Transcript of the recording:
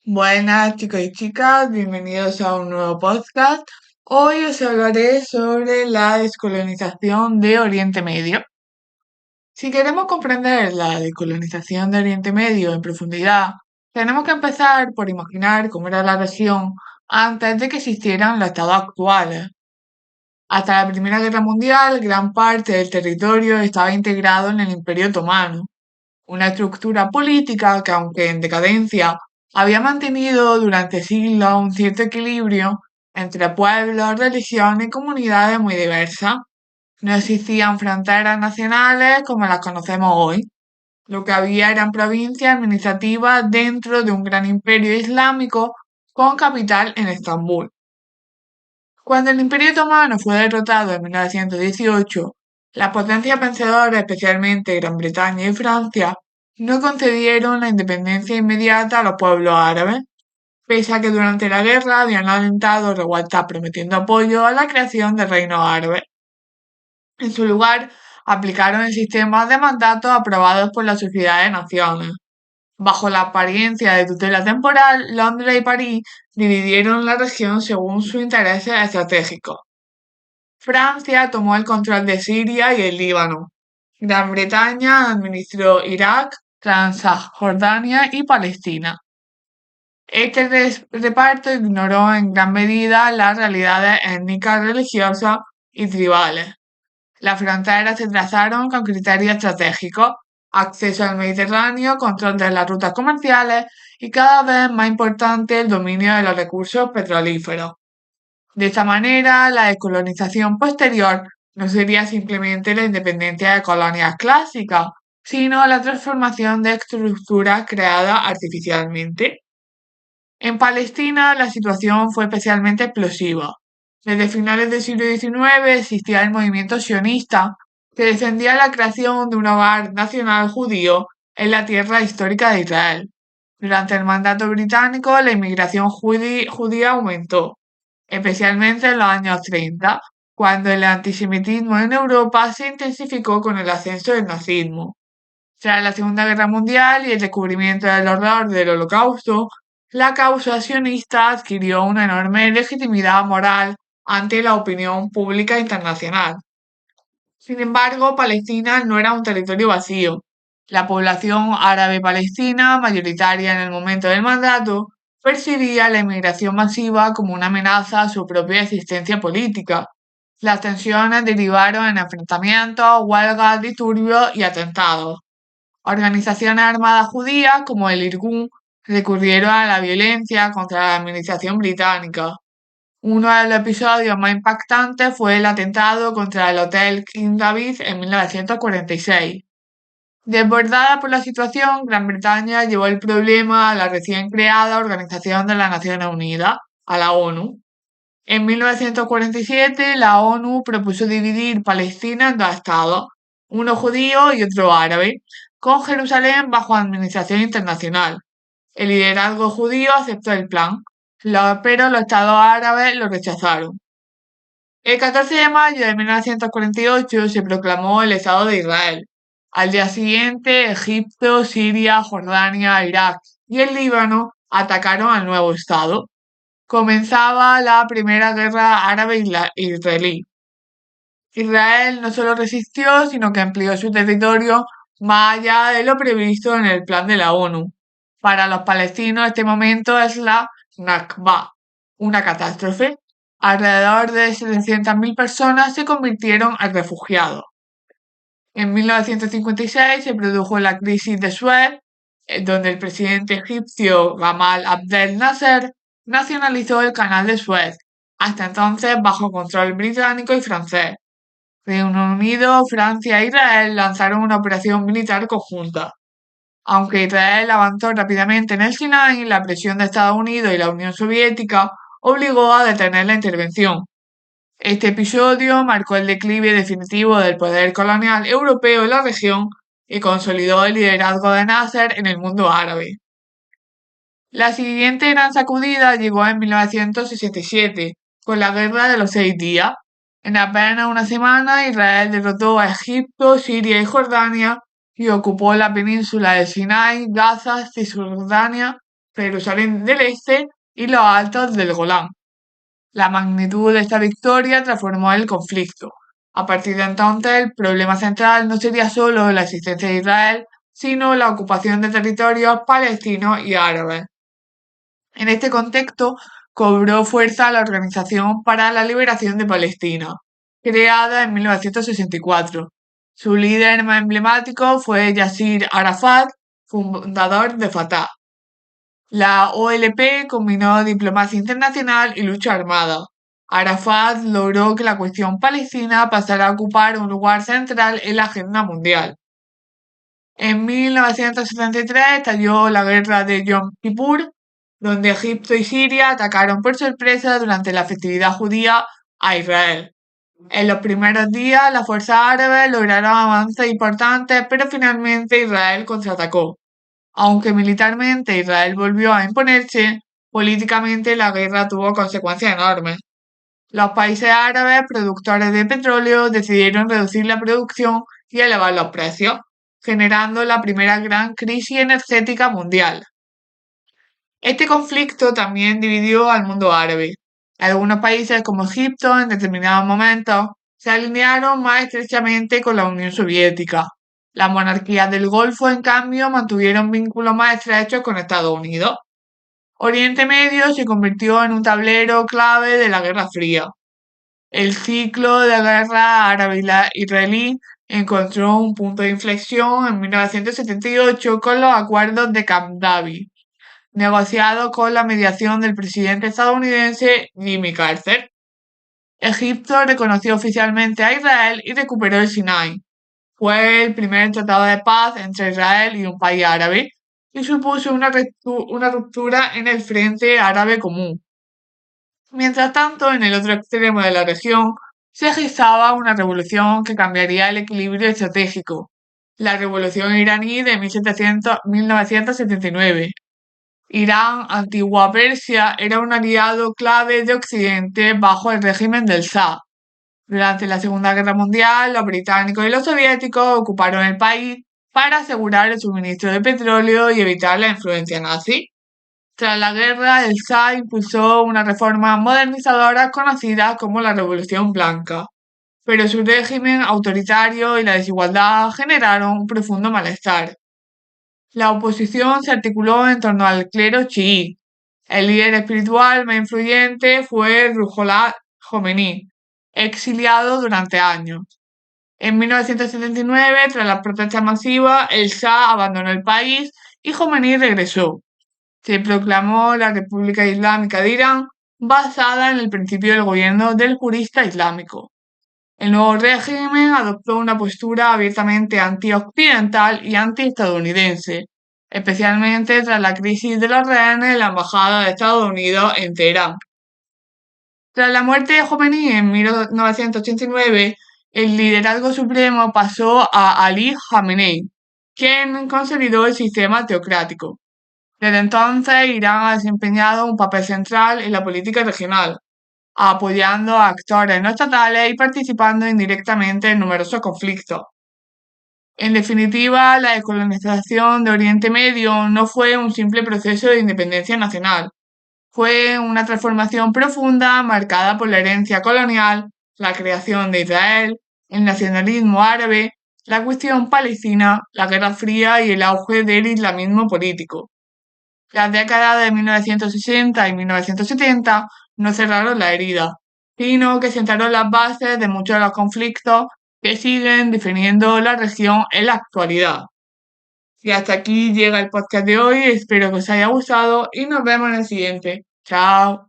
Buenas chicos y chicas, bienvenidos a un nuevo podcast. Hoy os hablaré sobre la descolonización de Oriente Medio. Si queremos comprender la descolonización de Oriente Medio en profundidad, tenemos que empezar por imaginar cómo era la región antes de que existieran los estados actuales. Hasta la Primera Guerra Mundial, gran parte del territorio estaba integrado en el Imperio Otomano, una estructura política que, aunque en decadencia, había mantenido durante siglos un cierto equilibrio entre pueblos, religiones y comunidades muy diversas. No existían fronteras nacionales como las conocemos hoy. Lo que había eran provincias administrativas dentro de un gran imperio islámico con capital en Estambul. Cuando el Imperio Otomano fue derrotado en 1918, las potencias vencedoras, especialmente Gran Bretaña y Francia, no concedieron la independencia inmediata a los pueblos árabes, pese a que durante la guerra habían alentado revueltas prometiendo apoyo a la creación de reinos árabes. En su lugar, aplicaron el sistema de mandatos aprobados por la Sociedad de Naciones. Bajo la apariencia de tutela temporal, Londres y París dividieron la región según sus intereses estratégicos. Francia tomó el control de Siria y el Líbano. Gran Bretaña administró Irak, Transjordania y Palestina. Este reparto ignoró en gran medida las realidades étnicas, religiosas y tribales. Las fronteras se trazaron con criterios estratégicos: acceso al Mediterráneo, control de las rutas comerciales y, cada vez más importante, el dominio de los recursos petrolíferos. De esta manera, la descolonización posterior no sería simplemente la independencia de colonias clásicas, sino la transformación de estructuras creadas artificialmente. En Palestina, la situación fue especialmente explosiva. Desde finales del siglo XIX existía el movimiento sionista, que defendía la creación de un hogar nacional judío en la tierra histórica de Israel. Durante el mandato británico, la inmigración judía aumentó, especialmente en los años 30, cuando el antisemitismo en Europa se intensificó con el ascenso del nazismo. Tras la Segunda Guerra Mundial y el descubrimiento del horror del Holocausto, la causa sionista adquirió una enorme legitimidad moral ante la opinión pública internacional. Sin embargo, Palestina no era un territorio vacío. La población árabe palestina, mayoritaria en el momento del mandato, percibía la inmigración masiva como una amenaza a su propia existencia política. Las tensiones derivaron en enfrentamientos, huelgas, disturbios y atentados. Organizaciones armadas judías como el Irgun recurrieron a la violencia contra la administración británica. Uno de los episodios más impactantes fue el atentado contra el Hotel King David en 1946. Desbordada por la situación, Gran Bretaña llevó el problema a la recién creada Organización de las Naciones Unidas, a la ONU. En 1947, la ONU propuso dividir Palestina en dos estados, uno judío y otro árabe, con Jerusalén bajo administración internacional. El liderazgo judío aceptó el plan, pero los estados árabes lo rechazaron. El 14 de mayo de 1948 se proclamó el Estado de Israel. Al día siguiente, Egipto, Siria, Jordania, Irak y el Líbano atacaron al nuevo Estado. Comenzaba la primera guerra árabe-israelí. Israel no solo resistió, sino que amplió su territorio más allá de lo previsto en el plan de la ONU. Para los palestinos este momento es la Nakba, una catástrofe. Alrededor de 700.000 personas se convirtieron en refugiados. En 1956 se produjo la crisis de Suez, donde el presidente egipcio Gamal Abdel Nasser nacionalizó el canal de Suez, hasta entonces bajo control británico y francés. Reino Unido, Francia e Israel lanzaron una operación militar conjunta. Aunque Israel avanzó rápidamente en el Sinai, la presión de Estados Unidos y la Unión Soviética obligó a detener la intervención. Este episodio marcó el declive definitivo del poder colonial europeo en la región y consolidó el liderazgo de Nasser en el mundo árabe. La siguiente gran sacudida llegó en 1967, con la Guerra de los 6 días. En apenas una semana, Israel derrotó a Egipto, Siria y Jordania y ocupó la península de Sinai, Gaza, Cisjordania, Jerusalén del Este y los altos del Golán. La magnitud de esta victoria transformó el conflicto. A partir de entonces, el problema central no sería solo la existencia de Israel, sino la ocupación de territorios palestinos y árabes. En este contexto, cobró fuerza la Organización para la Liberación de Palestina, creada en 1964. Su líder más emblemático fue Yasir Arafat, fundador de Fatah. La OLP combinó diplomacia internacional y lucha armada. Arafat logró que la cuestión palestina pasara a ocupar un lugar central en la agenda mundial. En 1973 estalló la guerra de Yom Kippur, donde Egipto y Siria atacaron por sorpresa durante la festividad judía a Israel. En los primeros días, las fuerzas árabes lograron avances importantes, pero finalmente Israel contraatacó. Aunque militarmente Israel volvió a imponerse, políticamente la guerra tuvo consecuencias enormes. Los países árabes productores de petróleo decidieron reducir la producción y elevar los precios, generando la primera gran crisis energética mundial. Este conflicto también dividió al mundo árabe. Algunos países como Egipto en determinados momentos se alinearon más estrechamente con la Unión Soviética. Las monarquías del Golfo, en cambio, mantuvieron vínculos más estrechos con Estados Unidos. Oriente Medio se convirtió en un tablero clave de la Guerra Fría. El ciclo de guerra árabe-israelí encontró un punto de inflexión en 1978 con los acuerdos de Camp David, negociados con la mediación del presidente estadounidense Jimmy Carter. Egipto reconoció oficialmente a Israel y recuperó el Sinai. Fue el primer tratado de paz entre Israel y un país árabe y supuso una ruptura en el Frente Árabe Común. Mientras tanto, en el otro extremo de la región se gestaba una revolución que cambiaría el equilibrio estratégico, la revolución iraní de 1979. Irán, antigua Persia, era un aliado clave de Occidente bajo el régimen del Shah. Durante la Segunda Guerra Mundial, los británicos y los soviéticos ocuparon el país para asegurar el suministro de petróleo y evitar la influencia nazi. Tras la guerra, el Shah impulsó una reforma modernizadora conocida como la Revolución Blanca, pero su régimen autoritario y la desigualdad generaron un profundo malestar. La oposición se articuló en torno al clero chií. El líder espiritual más influyente fue Ruhollah Khomeini, exiliado durante años. En 1979, tras las protestas masivas, el Shah abandonó el país y Khomeini regresó. Se proclamó la República Islámica de Irán, basada en el principio del gobierno del jurista islámico. El nuevo régimen adoptó una postura abiertamente anti-occidental y anti-estadounidense, especialmente tras la crisis de los rehenes en la embajada de Estados Unidos en Teherán. Tras la muerte de Khomeini en 1989, el liderazgo supremo pasó a Ali Khamenei, quien consolidó el sistema teocrático. Desde entonces, Irán ha desempeñado un papel central en la política regional, apoyando a actores no estatales y participando indirectamente en numerosos conflictos. En definitiva, la descolonización de Oriente Medio no fue un simple proceso de independencia nacional, fue una transformación profunda marcada por la herencia colonial, la creación de Israel, el nacionalismo árabe, la cuestión palestina, la Guerra Fría y el auge del islamismo político. Las décadas de 1960 y 1970 no cerraron la herida, sino que sentaron las bases de muchos de los conflictos que siguen definiendo la región en la actualidad. Y hasta aquí llega el podcast de hoy, espero que os haya gustado y nos vemos en el siguiente. Chao.